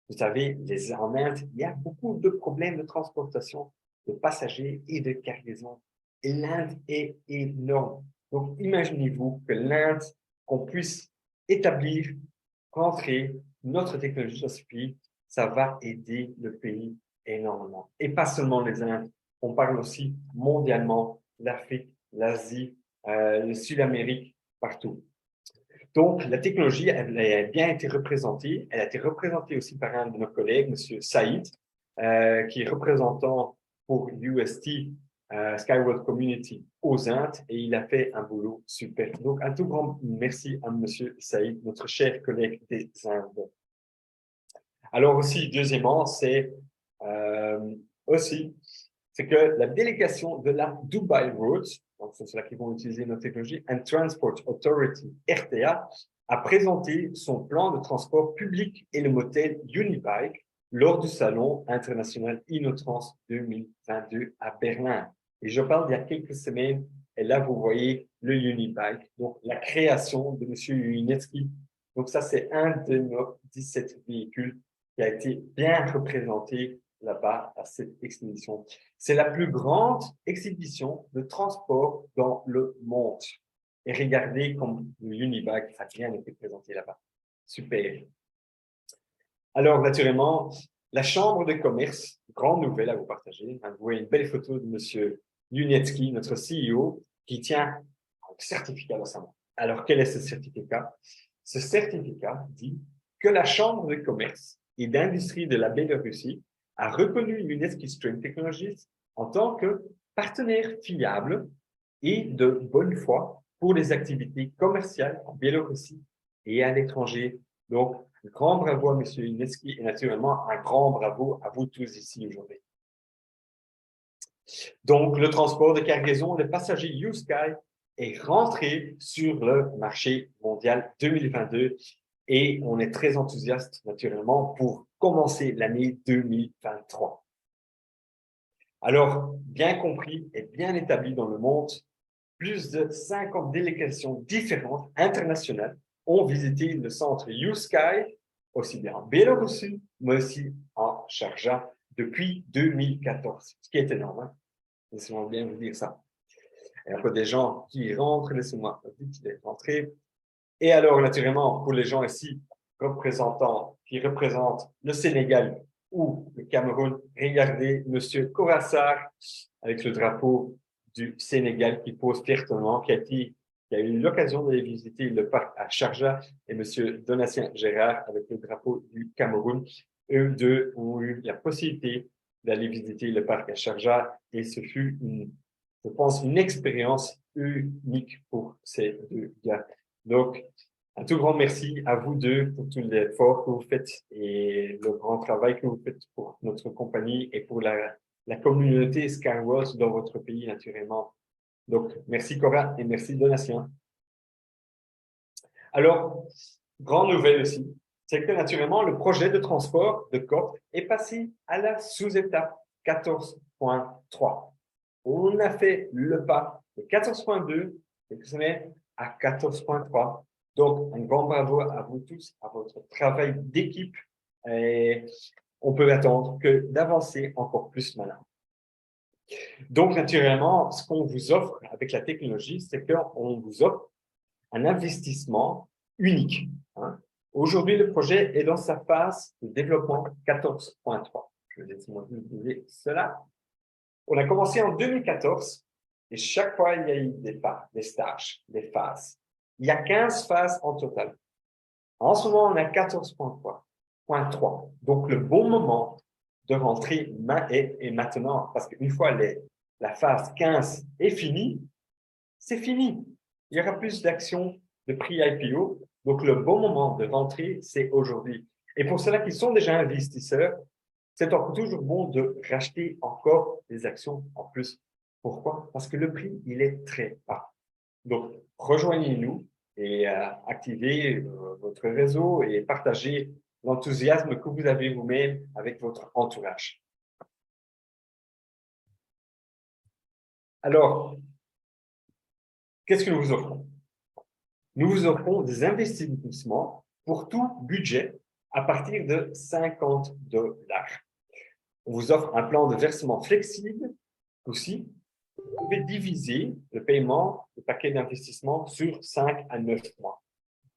Vous savez, en Inde, il y a beaucoup de problèmes de transportation de passagers et de cargaisons. Et l'Inde est énorme. Donc, imaginez-vous que l'Inde, qu'on puisse établir, rentrer notre technologie dans ce pays, ça va aider le pays énormément. Et pas seulement les Indes, on parle aussi mondialement, l'Afrique, l'Asie, le Sud-Amérique, partout. Donc, la technologie, elle a bien été représentée. Elle a été représentée aussi par un de nos collègues, M. Saïd, qui est représentant pour UST Skyworld Community aux Indes, et il a fait un boulot super. Donc, un tout grand merci à M. Saïd, notre cher collègue des Indes. Alors aussi, deuxièmement, c'est que la délégation de la Dubai Roads, donc c'est ceux-là qui vont utiliser notre technologie, and Transport Authority, RTA, a présenté son plan de transport public et le modèle Unibike lors du salon international InnoTrans 2022 à Berlin. Et je parle d'il y a quelques semaines, et là vous voyez le Unibike, donc la création de M. Yunetsky. Donc ça, c'est un de nos 17 véhicules qui a été bien représenté là-bas à cette exposition. C'est la plus grande exhibition de transport dans le monde. Et regardez comme le Unibike a bien été présenté là-bas. Super. Alors, naturellement, la Chambre de commerce, grande nouvelle à vous partager. Vous voyez une belle photo de M. Yunetsky, notre CEO, qui tient un certificat dans sa main. Alors, quel est ce certificat? Ce certificat dit que la Chambre de commerce et d'industrie de la Biélorussie a reconnu Unesco String Technologies en tant que partenaire fiable et de bonne foi pour les activités commerciales en Biélorussie et à l'étranger. Donc, un grand bravo à M. Unesco et naturellement un grand bravo à vous tous ici aujourd'hui. Donc, le transport de cargaison de passagers U-Sky est rentré sur le marché mondial 2022 et on est très enthousiaste naturellement pour commencer l'année 2023. Alors, bien compris et bien établi dans le monde, plus de 50 délégations différentes internationales ont visité le centre U-Sky, aussi bien en Biélorussie, mais aussi en Sharjah depuis 2014, ce qui est énorme. Hein? Laissez-moi bien vous dire ça. Il y a un peu des gens qui rentrent, laissez-moi vite les rentrer. Et alors, naturellement, pour les gens ici qui représentent le Sénégal ou le Cameroun, regardez M. Korassar avec le drapeau du Sénégal qui pose fièrement, qui a eu l'occasion d'aller visiter le parc à Sharjah, et M. Donatien Gérard avec le drapeau du Cameroun. Eux deux ont eu la possibilité d'aller visiter le parc à Sharjah et ce fut, je pense, une expérience unique pour ces deux gars. Donc, un tout grand merci à vous deux pour tout l'effort que vous faites et le grand travail que vous faites pour notre compagnie et pour la communauté Skyworld dans votre pays, naturellement. Donc, merci Cora et merci Donatien. Alors, grande nouvelle aussi, c'est que naturellement, le projet de transport de COP est passé à la sous-étape 14.3. On a fait le pas de 14.2 quelques semaines à 14.3. Donc, un grand bravo à vous tous, à votre travail d'équipe. Et on peut attendre que d'avancer encore plus maintenant. Donc, naturellement, ce qu'on vous offre avec la technologie, c'est qu'on vous offre un investissement unique. Hein. Aujourd'hui, le projet est dans sa phase de développement 14.3. Je vais laisser-moi vous dire cela. On a commencé en 2014 et chaque fois, il y a eu des stages, des phases. Il y a 15 phases en total. En ce moment, on a 14.3. Donc, le bon moment de rentrer est maintenant, parce qu'une fois la phase 15 est finie, c'est fini. Il y aura plus d'actions de prix IPO. Donc, le bon moment de rentrer, c'est aujourd'hui. Et pour ceux-là qui sont déjà investisseurs, c'est toujours bon de racheter encore des actions en plus. Pourquoi? Parce que le prix, il est très bas. Donc, rejoignez-nous et activez votre réseau et partagez l'enthousiasme que vous avez vous-même avec votre entourage. Alors, qu'est-ce que nous vous offrons? Nous vous offrons des investissements pour tout budget à partir de 50 $. On vous offre un plan de versement flexible aussi. Vous pouvez diviser le paiement, le paquet d'investissement sur 5 à 9 mois.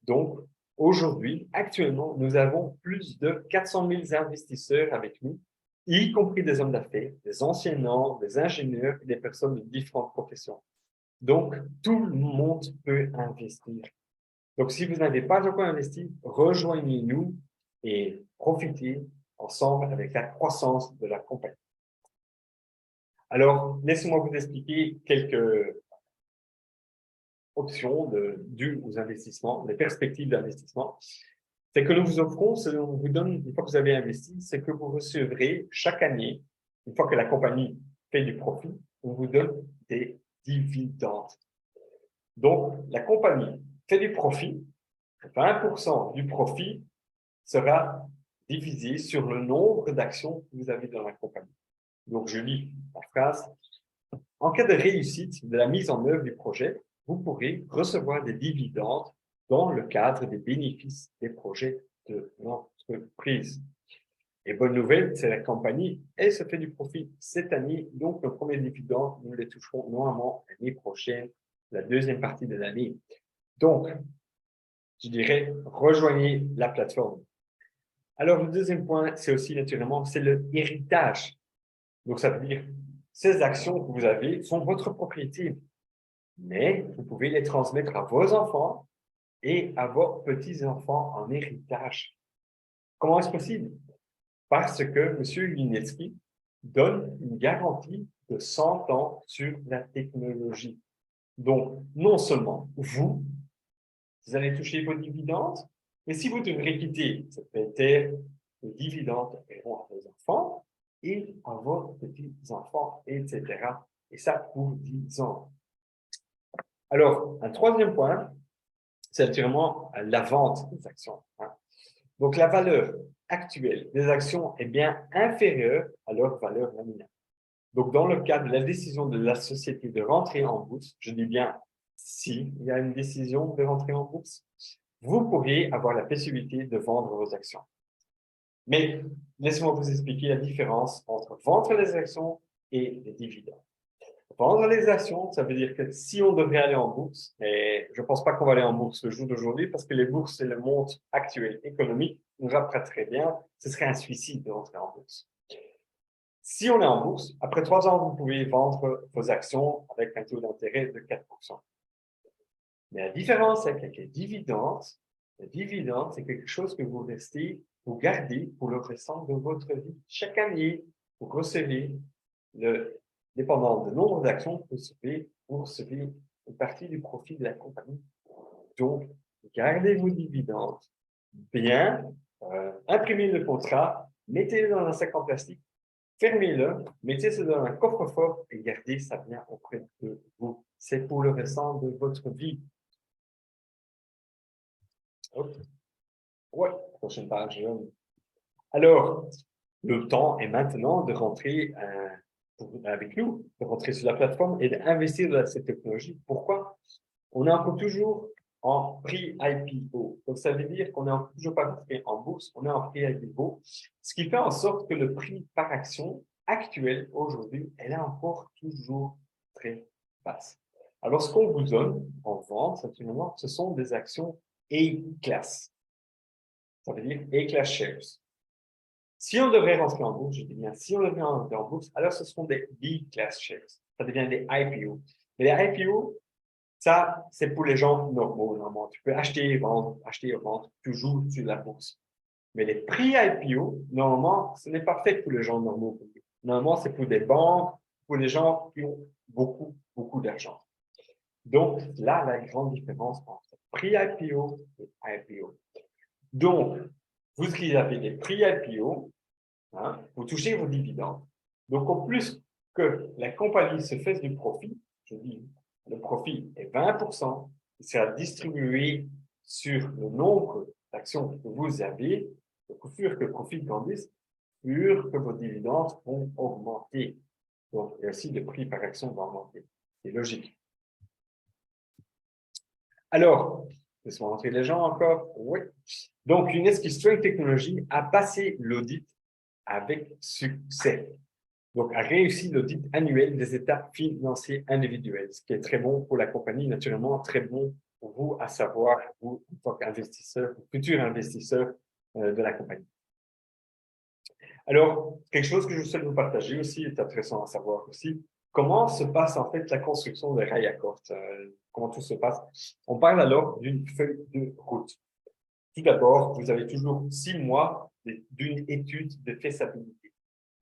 Donc, aujourd'hui, actuellement, nous avons plus de 400 000 investisseurs avec nous, y compris des hommes d'affaires, des enseignants, des ingénieurs et des personnes de différentes professions. Donc, tout le monde peut investir. Donc, si vous n'avez pas encore investi, rejoignez-nous et profitez ensemble avec la croissance de la compagnie. Alors, laissez-moi vous expliquer quelques options dues aux investissements, les perspectives d'investissement. C'est que nous vous offrons, on vous donne, une fois que vous avez investi, c'est que vous recevrez chaque année, une fois que la compagnie fait du profit, on vous donne des dividendes. Donc, la compagnie fait du profit, 20% du profit sera divisé sur le nombre d'actions que vous avez dans la compagnie. Donc, je lis la phrase. En cas de réussite de la mise en œuvre du projet, vous pourrez recevoir des dividendes dans le cadre des bénéfices des projets de l'entreprise. Et bonne nouvelle, c'est la compagnie, elle se fait du profit cette année, donc nos premiers dividendes, nous les toucherons normalement l'année prochaine, la deuxième partie de l'année. Donc, je dirais, rejoignez la plateforme. Alors, le deuxième point, c'est aussi naturellement, c'est le héritage. Donc, ça veut dire, ces actions que vous avez sont votre propriété, mais vous pouvez les transmettre à vos enfants et à vos petits-enfants en héritage. Comment est-ce possible? Parce que M. Linetsky donne une garantie de 100 ans sur la technologie. Donc, non seulement vous allez toucher vos dividendes, mais si vous devrez quitter cette belle terre, les dividendes iront à vos enfants et à vos petits-enfants, etc. Et ça pour 10 ans. Alors, un troisième point, c'est naturellement la vente des actions. Donc, la valeur actuelle des actions est bien inférieure à leur valeur nominale. Donc, dans le cas de la décision de la société de rentrer en bourse, je dis bien si il y a une décision de rentrer en bourse, vous pourriez avoir la possibilité de vendre vos actions. Mais laissez-moi vous expliquer la différence entre vendre les actions et les dividendes. Vendre les actions, ça veut dire que si on devrait aller en bourse, et je ne pense pas qu'on va aller en bourse le jour d'aujourd'hui parce que les bourses et le monde actuel économique nous rapportent très bien, ce serait un suicide de rentrer en bourse. Si on est en bourse, après 3 ans, vous pouvez vendre vos actions avec un taux d'intérêt de 4%. Mais la différence avec les dividendes, c'est quelque chose que vous gardez pour le restant de votre vie. Chaque année, vous recevez, dépendant du nombre d'actions que vous recevez une partie du profit de la compagnie. Donc, gardez vos dividendes bien, imprimez le contrat, mettez-le dans un sac en plastique, fermez-le, mettez-le dans un coffre-fort et gardez ça bien auprès de vous. C'est pour le restant de votre vie. Ok. Ouais, prochaine page. Alors, le temps est maintenant de rentrer avec nous, de rentrer sur la plateforme et d'investir dans cette technologie. Pourquoi? On est encore toujours en prix-IPO. Donc, ça veut dire qu'on n'est toujours pas rentré en bourse, on est en prix-IPO, ce qui fait en sorte que le prix par action actuel, aujourd'hui, elle est encore toujours très basse. Alors, ce qu'on vous donne en vente, naturellement, ce sont des actions A-class. Ça veut dire A-class shares. Si on devrait rentrer en bourse, je dis bien, si on devrait rentrer en bourse, alors ce seront des B-class shares. Ça devient des IPO. Mais les IPO, ça, c'est pour les gens normaux, normalement. Tu peux acheter et vendre, toujours sur la bourse. Mais les prix IPO, normalement, ce n'est pas fait pour les gens normaux. Normalement, c'est pour des banques, pour les gens qui ont beaucoup, beaucoup d'argent. Donc, là, la grande différence entre prix IPO et IPO. Donc, vous qui avez des prix IPO, vous touchez vos dividendes. Donc, en plus que la compagnie se fasse du profit, je dis, le profit est 20%, il sera distribué sur le nombre d'actions que vous avez. Donc, au fur et à mesure que le profit grandisse, au fur que vos dividendes vont augmenter. Donc, et aussi le prix par action va augmenter. C'est logique. Alors, laisse-moi montrer les gens encore. Oui. Donc, Unesco Strength Technology a passé l'audit avec succès. Donc, a réussi l'audit annuel des états financiers individuels, ce qui est très bon pour la compagnie, naturellement très bon pour vous à savoir, vous, en tant qu'investisseur, futur investisseur de la compagnie. Alors, quelque chose que je souhaite vous partager aussi, est intéressant à savoir aussi, comment se passe en fait la construction des rails à corde, comment tout se passe. On parle alors d'une feuille de route. Tout d'abord, vous avez toujours 6 mois d'une étude de faisabilité.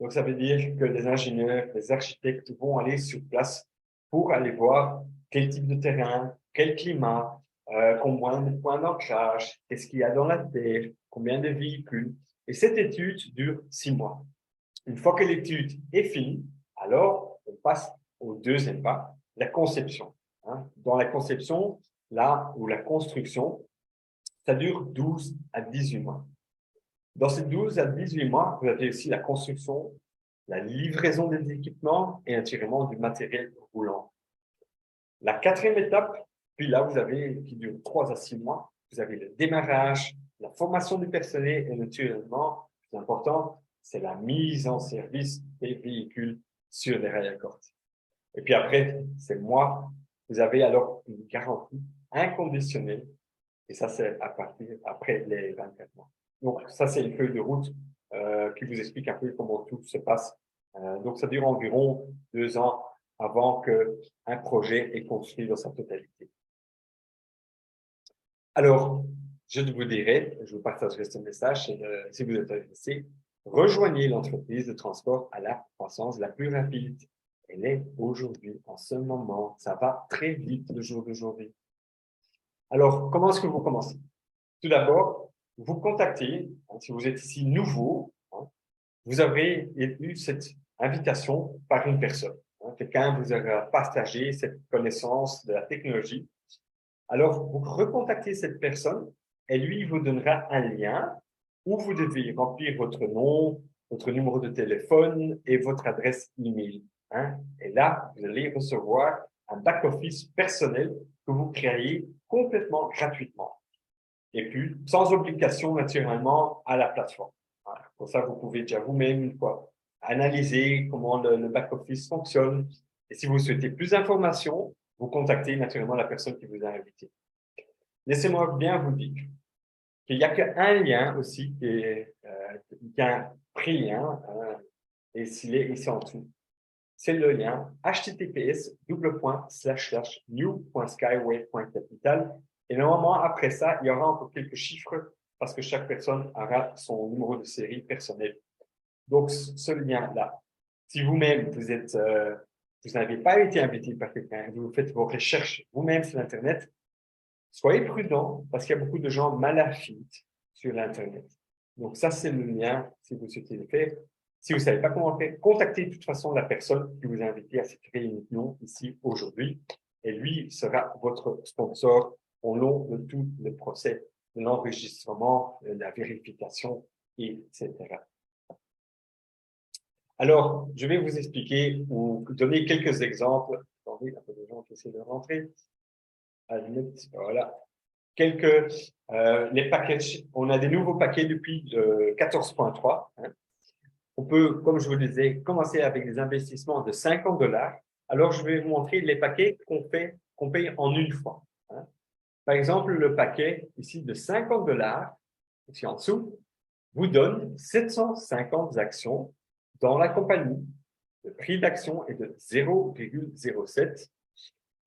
Donc, ça veut dire que les ingénieurs, les architectes vont aller sur place pour aller voir quel type de terrain, quel climat, combien de points d'ancrage, qu'est-ce qu'il y a dans la terre, combien de véhicules. Et cette étude dure 6 mois. Une fois que l'étude est finie, alors on passe au deuxième pas, la conception. Dans la conception, là où la construction, ça dure 12 à 18 mois. Dans ces 12 à 18 mois, vous avez aussi la construction, la livraison des équipements et naturellement du matériel roulant. La quatrième étape, puis là, vous avez, qui dure 3 à 6 mois, vous avez le démarrage, la formation du personnel et naturellement, le plus important, c'est la mise en service des véhicules sur les rails à corde. Et puis après, c'est moi, vous avez alors une garantie inconditionnelle et ça, c'est à partir après les 24 mois. Donc, ça, c'est une feuille de route qui vous explique un peu comment tout se passe. Donc, ça dure environ 2 ans avant qu'un projet est construit dans sa totalité. Alors, je vous dirai, je vous partagerai ce message si vous êtes intéressé. Rejoignez l'entreprise de transport à la croissance la plus rapide. Elle est aujourd'hui, en ce moment. Ça va très vite le jour d'aujourd'hui. Alors, comment est-ce que vous commencez? Tout d'abord, vous contactez, si vous êtes ici nouveau, vous avez eu cette invitation par une personne. Quelqu'un vous a partagé cette connaissance de la technologie. Alors, vous recontactez cette personne et lui vous donnera un lien où vous devez remplir votre nom, votre numéro de téléphone et votre adresse email. Et là, vous allez recevoir un back-office personnel que vous créez complètement gratuitement. Et puis, sans obligation naturellement à la plateforme. Pour ça, vous pouvez déjà vous-même analyser comment le back-office fonctionne. Et si vous souhaitez plus d'informations, vous contactez naturellement la personne qui vous a invité. Laissez-moi bien vous dire qu'il n'y a qu'un lien aussi qui est un pré-lien, et s'il est ici en dessous. C'est le lien https://new.skyway.capital. Et normalement, après ça, il y aura encore quelques chiffres parce que chaque personne aura son numéro de série personnel. Donc, ce lien-là, si vous-même, vous n'avez pas été invité par quelqu'un, vous faites vos recherches vous-même sur Internet, soyez prudent parce qu'il y a beaucoup de gens malafites sur l'Internet. Donc, ça, c'est le lien si vous souhaitez le faire. Si vous ne savez pas comment faire, contactez de toute façon la personne qui vous a invité à cette réunion ici aujourd'hui. Et lui sera votre sponsor au long de tout le procès de l'enregistrement, de la vérification, etc. Alors, je vais vous expliquer ou donner quelques exemples. Attendez, il y a des gens qui essaient de rentrer. Voilà. Les packages. On a des nouveaux paquets depuis 14.3. On peut, comme je vous le disais, commencer avec des investissements de 50 $. Alors, je vais vous montrer les paquets qu'on paye en une fois. Par exemple, le paquet ici de 50 $, ici en dessous, vous donne 750 actions dans la compagnie. Le prix d'action est de 0,07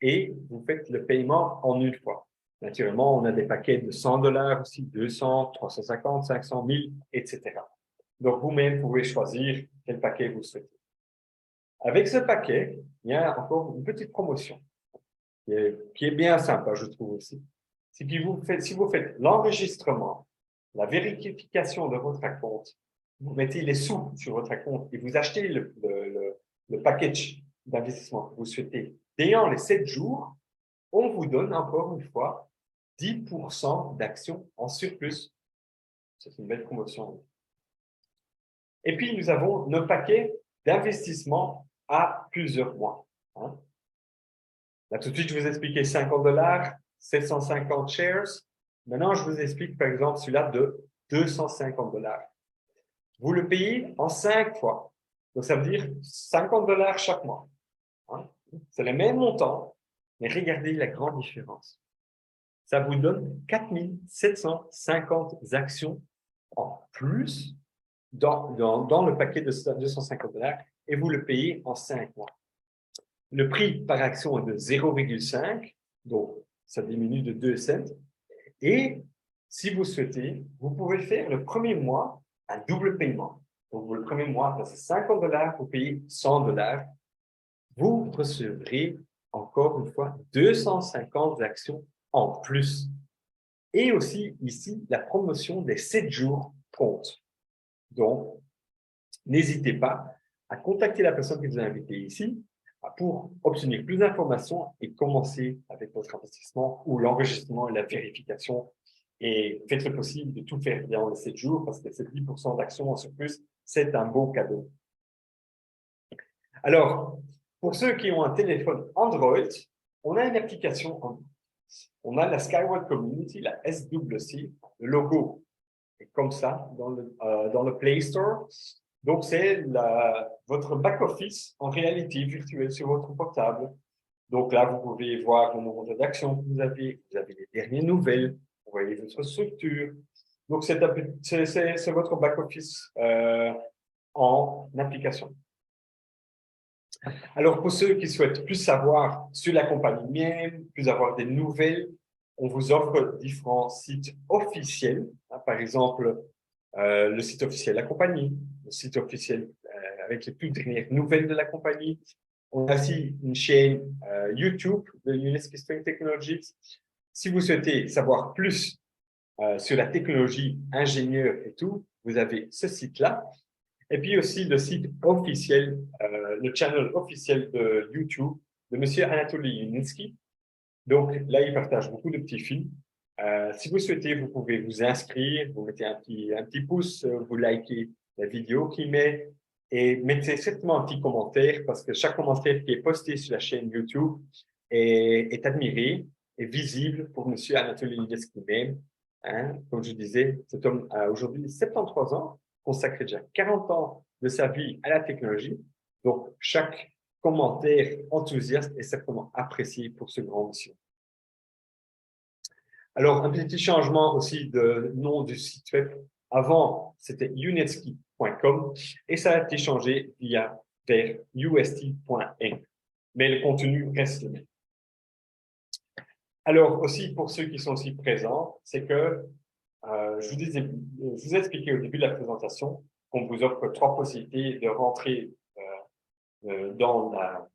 et vous faites le paiement en une fois. Naturellement, on a des paquets de 100 $ aussi, 200, 350, 500, 1000, etc. Donc, vous-même pouvez choisir quel paquet vous souhaitez. Avec ce paquet, il y a encore une petite promotion qui est bien sympa, je trouve aussi. Si vous faites l'enregistrement, la vérification de votre compte, vous mettez les sous sur votre compte et vous achetez le package d'investissement que vous souhaitez, ayant les 7 jours, on vous donne encore une fois 10% d'actions en surplus. C'est une belle promotion. Et puis, nous avons nos paquets d'investissement à plusieurs mois. Là, tout de suite, je vous ai expliqué 50 $, 750 shares. Maintenant, je vous explique, par exemple, celui-là de 250 $. Vous le payez en 5 fois. Donc, ça veut dire 50 $ chaque mois. C'est le même montant, mais regardez la grande différence. Ça vous donne 4 750 actions en plus dans le paquet de 250 $ et vous le payez en 5 mois. Le prix par action est de 0,5, donc ça diminue de 2 cents. Et si vous souhaitez, vous pouvez faire le premier mois un double paiement. Donc, le premier mois, c'est 50 $, vous payez 100 $. Vous recevrez encore une fois 250 actions en plus. Et aussi, ici, la promotion des 7 jours compte. Donc, n'hésitez pas à contacter la personne qui vous a invité ici pour obtenir plus d'informations et commencer avec votre investissement ou l'enregistrement et la vérification. Et faites le possible de tout faire dans les 7 jours parce que ces 10% d'actions en surplus, c'est un beau cadeau. Alors, pour ceux qui ont un téléphone Android, on a une application Android. On a la Skyward Community, la SWC, le logo est comme ça dans le Play Store. Donc, c'est votre back-office en réalité virtuelle sur votre portable. Donc là, vous pouvez voir le nombre d'actions que vous avez les dernières nouvelles, vous voyez votre structure. Donc, c'est votre back-office en application. Alors, pour ceux qui souhaitent plus savoir sur la compagnie même, plus avoir des nouvelles, on vous offre différents sites officiels, hein, par exemple, le site officiel de la compagnie, le site officiel avec les plus dernières nouvelles de la compagnie. On a aussi une chaîne YouTube de Unesco String Technologies. Si vous souhaitez savoir plus sur la technologie, ingénieur et tout, vous avez ce site-là. Et puis aussi le site officiel, le channel officiel de YouTube de Monsieur Anatoly Yuninsky. Donc là, il partage beaucoup de petits films. Si vous souhaitez, vous pouvez vous inscrire, vous mettez un petit pouce, vous likez la vidéo qu'il met et mettez certainement un petit commentaire parce que chaque commentaire qui est posté sur la chaîne YouTube est admiré et visible pour Monsieur Anatoly Yuninsky même. Hein, comme je disais, cet homme a aujourd'hui 73 ans, consacré déjà 40 ans de sa vie à la technologie. Donc, chaque commentaire enthousiaste est certainement apprécié pour ce grand monsieur. Alors, un petit changement aussi de nom du site web. Avant, c'était unetsky.com et ça a été changé vers ust.inc. Mais le contenu reste le même. Alors, aussi, pour ceux qui sont aussi présents, c'est que je vous ai expliqué au début de la présentation qu'on vous offre 3 possibilités de rentrer dans la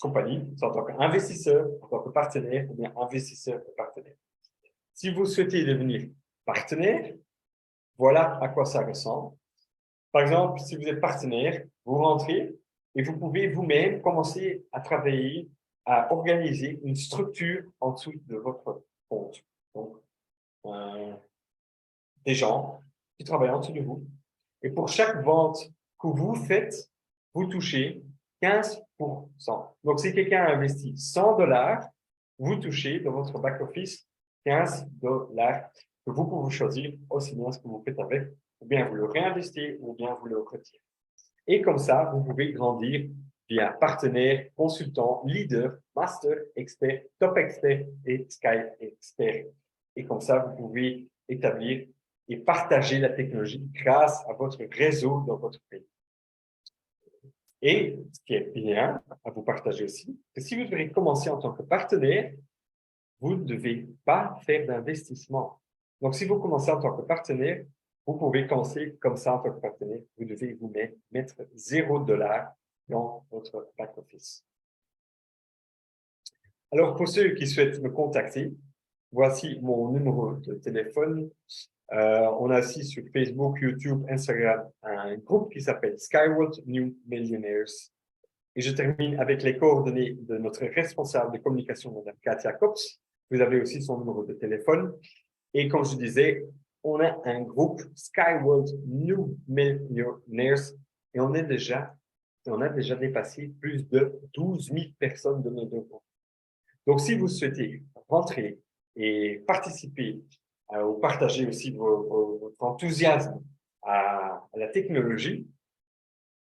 compagnie, soit en tant qu'investisseur, en tant que partenaire, ou bien investisseur et partenaire. Si vous souhaitez devenir partenaire, voilà à quoi ça ressemble. Par exemple, si vous êtes partenaire, vous rentrez et vous pouvez vous-même commencer à travailler, à organiser une structure en dessous de votre compte. Donc, des gens qui travaillent en dessous de vous. Et pour chaque vente que vous faites, vous touchez 15%. Donc, si quelqu'un a investi 100 $, vous touchez dans votre back-office 15 $ que vous pouvez choisir aussi bien ce que vous faites avec, ou bien vous le réinvestissez, ou bien vous le retirez. Et comme ça, vous pouvez grandir via partenaire, consultant, leader, master, expert, top expert et sky expert. Et comme ça, vous pouvez établir et partager la technologie grâce à votre réseau dans votre pays. Et ce qui est bien à vous partager aussi, c'est que si vous devez commencer en tant que partenaire, vous ne devez pas faire d'investissement. Donc, si vous commencez en tant que partenaire, vous pouvez commencer comme ça en tant que partenaire. Vous devez vous mettre 0 $ dans votre back-office. Alors, pour ceux qui souhaitent me contacter, voici mon numéro de téléphone. On a aussi sur Facebook, YouTube, Instagram, un groupe qui s'appelle Skyward New Millionaires. Et je termine avec les coordonnées de notre responsable de communication, Mme Katia Kops. Vous avez aussi son numéro de téléphone. Et comme je disais, on a un groupe Skyward New Millionaires et on a déjà dépassé plus de 12 000 personnes de notre groupe. Donc, si vous souhaitez rentrer et participer ou partager aussi votre enthousiasme à la technologie,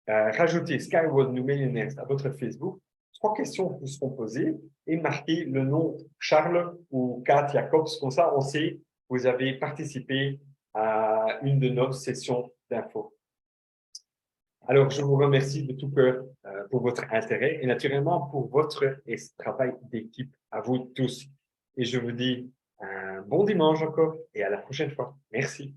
rajoutez Skyward New Millionaires à votre Facebook. 3 questions vous seront posées et marquez le nom Charles ou Katia Kops. Comme ça, on sait que vous avez participé à une de nos sessions d'info. Alors, je vous remercie de tout cœur pour votre intérêt et naturellement pour votre travail d'équipe à vous tous. Et je vous dis un bon dimanche encore et à la prochaine fois. Merci.